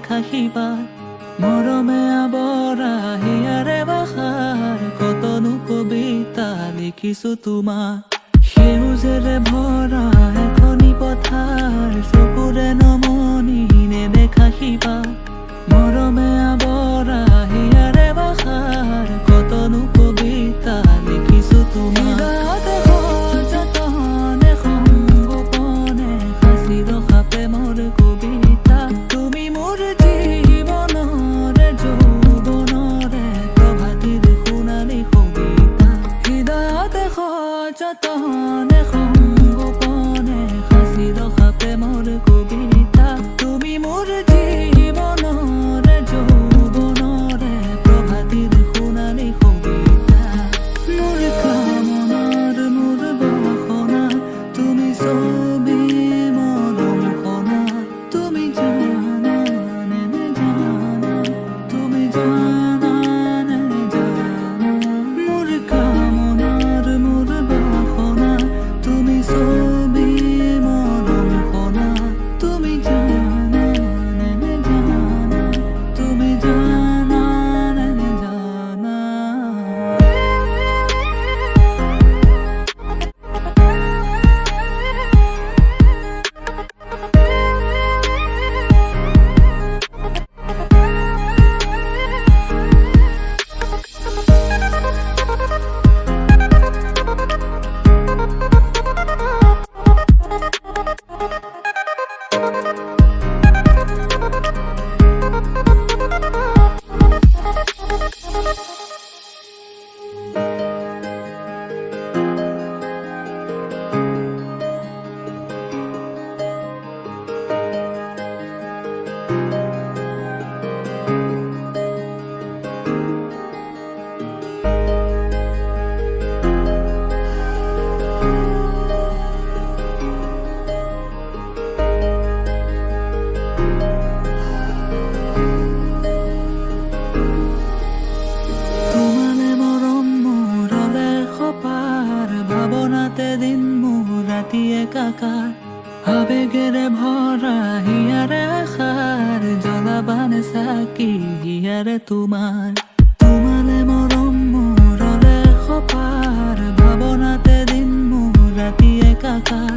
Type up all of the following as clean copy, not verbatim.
নেদেখা সিবাৰ মৰমে আৱৰা হিয়াৰে ভাষাৰ কতনো কবিতা লিখিছো তোমাৰ সেউজেৰে ভৰা এখনি পথাৰ চকুৰে নমনি নেদেখা সিবাৰ মৰমে আৱৰা হিয়াৰে ভাষাৰ কতনো কবিতা লিখিছো তোমাৰ কবিতা তুমি মোৰ জীৱনৰে যৌৱনৰে প্ৰভাতিৰ সোণালী কবিতা হৃদয়তে সযতনে সংগোপনে সাঁচি ৰখা প্ৰেমৰ কবিতা তুমি মোৰ জীৱনৰে যৌৱনৰে প্ৰভাতিৰ সোণালী কবিতা মোৰ কামনাৰ মোৰ বাসনা তুমি ছবি একাকাৰ আবেগেৰে ভৰা হিয়াৰে আশাৰ জ্বলাবানে চাকি হিয়াৰে তোমালে মৰম মোৰলে সপাৰ ভাৱনাতে দিন মোৰ ৰাতি একাকাৰ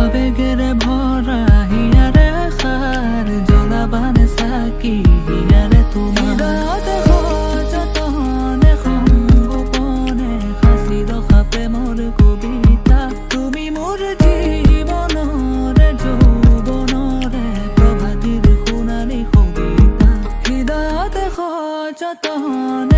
আবেগেৰে ভৰা হিয়াৰে আশাৰ জ্বলাবানে চাকি হিয়াৰে হৃদয়তে সযতনে সংগোপনে সাঁচি ৰখা প্ৰেমৰ কবিতা তুমি মোৰ জীৱনৰে যৌৱনৰে প্ৰভাতিৰ সোণালী কবিতা হৃদয়তে সযতনে